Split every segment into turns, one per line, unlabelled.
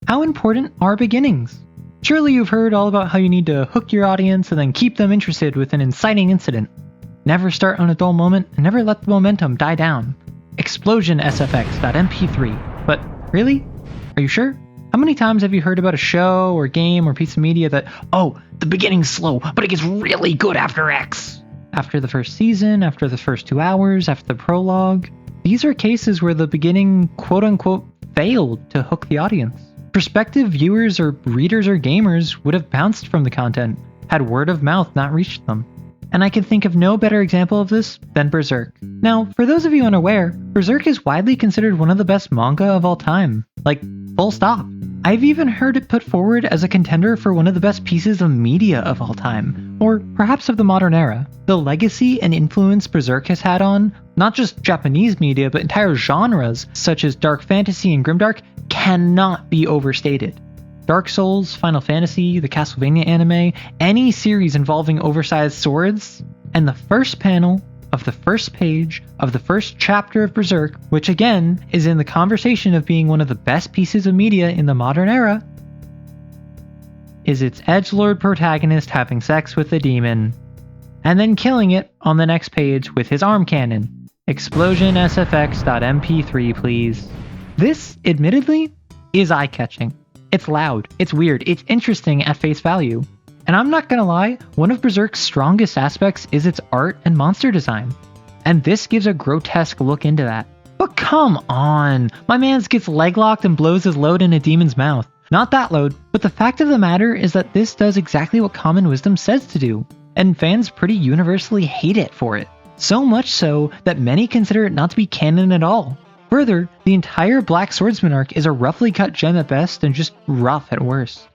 How important are beginnings? Surely you've heard all about how you need to hook your audience and then keep them interested with an inciting incident. Never start on a dull moment and never let the momentum die down. Explosion SFX.mp3. But really? Are you sure? How many times have you heard about a show or game or piece of media that, oh, the beginning's slow, but it gets really good after X? After the first season, after the first 2 hours, after the prologue? These are cases where the beginning quote-unquote failed to hook the audience. Prospective viewers or readers or gamers would have bounced from the content had word of mouth not reached them. And I can think of no better example of this than Berserk. Now, for those of you unaware, Berserk is widely considered one of the best manga of all time. Like, full stop. I've even heard it put forward as a contender for one of the best pieces of media of all time, or perhaps of the modern era. The legacy and influence Berserk has had on, not just Japanese media, but entire genres, such as dark fantasy and grimdark, cannot be overstated. Dark Souls, Final Fantasy, the Castlevania anime, any series involving oversized swords, and the first panel of the first page of the first chapter of Berserk, which again is in the conversation of being one of the best pieces of media in the modern era, is its edgelord protagonist having sex with a demon, and then killing it on the next page with his arm cannon. Explosion SFX.mp3, please. This, admittedly, is eye-catching. It's loud, it's weird, it's interesting at face value. And I'm not gonna lie, one of Berserk's strongest aspects is its art and monster design. And this gives a grotesque look into that. But come on, my man gets leg locked and blows his load in a demon's mouth. Not that load, but the fact of the matter is that this does exactly what common wisdom says to do. And fans pretty universally hate it for it. So much so that many consider it not to be canon at all. Further, the entire Black Swordsman arc is a roughly cut gem at best and just rough at worst.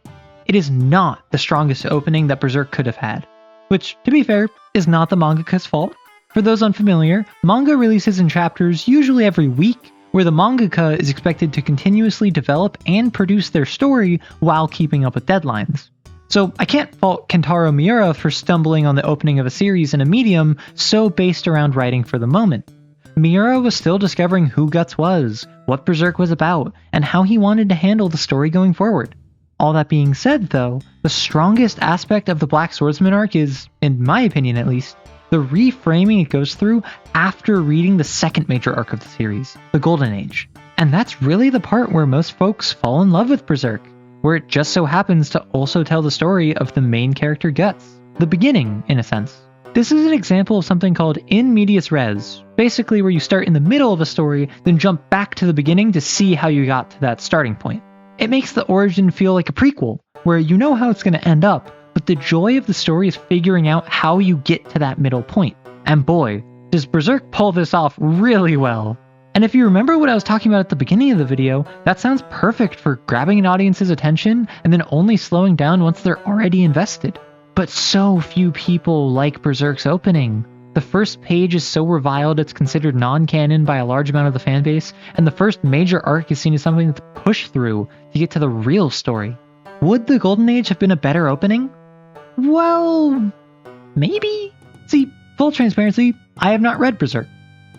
It is not the strongest opening that Berserk could have had, which, to be fair, is not the mangaka's fault. For those unfamiliar, manga releases in chapters usually every week, where the mangaka is expected to continuously develop and produce their story while keeping up with deadlines. So I can't fault Kentaro Miura for stumbling on the opening of a series in a medium so based around writing for the moment. Miura was still discovering who Guts was, what Berserk was about, and how he wanted to handle the story going forward. All that being said, though, the strongest aspect of the Black Swordsman arc is, in my opinion at least, the reframing it goes through after reading the second major arc of the series, the Golden Age. And that's really the part where most folks fall in love with Berserk, where it just so happens to also tell the story of the main character Guts, the beginning, in a sense. This is an example of something called in medias res, basically where you start in the middle of a story, then jump back to the beginning to see how you got to that starting point. It makes the origin feel like a prequel, where you know how it's going to end up, but the joy of the story is figuring out how you get to that middle point. And boy, does Berserk pull this off really well. And if you remember what I was talking about at the beginning of the video, that sounds perfect for grabbing an audience's attention and then only slowing down once they're already invested. But so few people like Berserk's opening. The first page is so reviled it's considered non-canon by a large amount of the fanbase, and the first major arc is seen as something to push through to get to the real story. Would the Golden Age have been a better opening? Well, maybe? See, full transparency, I have not read Berserk.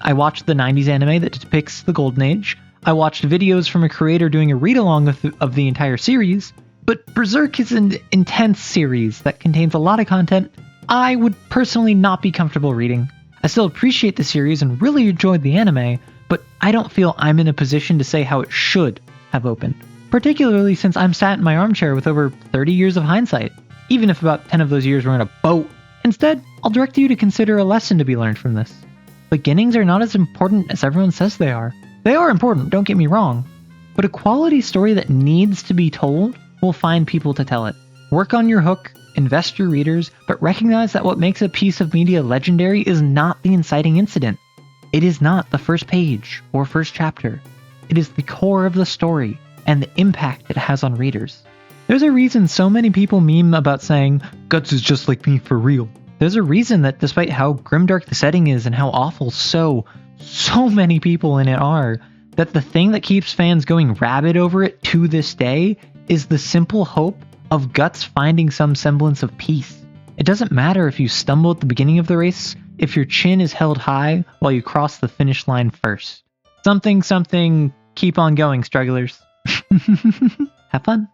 I watched the 90s anime that depicts the Golden Age. I watched videos from a creator doing a read-along of the entire series, but Berserk is an intense series that contains a lot of content I would personally not be comfortable reading. I still appreciate the series and really enjoyed the anime, but I don't feel I'm in a position to say how it should have opened, particularly since I'm sat in my armchair with over 30 years of hindsight, even if about 10 of those years were in a boat. Instead, I'll direct you to consider a lesson to be learned from this. Beginnings are not as important as everyone says they are. They are important, don't get me wrong, but a quality story that needs to be told will find people to tell it. Work on your hook, invest your readers, but recognize that what makes a piece of media legendary is not the inciting incident. It is not the first page or first chapter. It is the core of the story and the impact it has on readers. There's a reason so many people meme about saying, Guts is just like me for real. There's a reason that despite how grimdark the setting is and how awful so many people in it are, that the thing that keeps fans going rabid over it to this day is the simple hope of Guts finding some semblance of peace. It doesn't matter if you stumble at the beginning of the race, if your chin is held high while you cross the finish line first. Something, keep on going, strugglers. Have fun.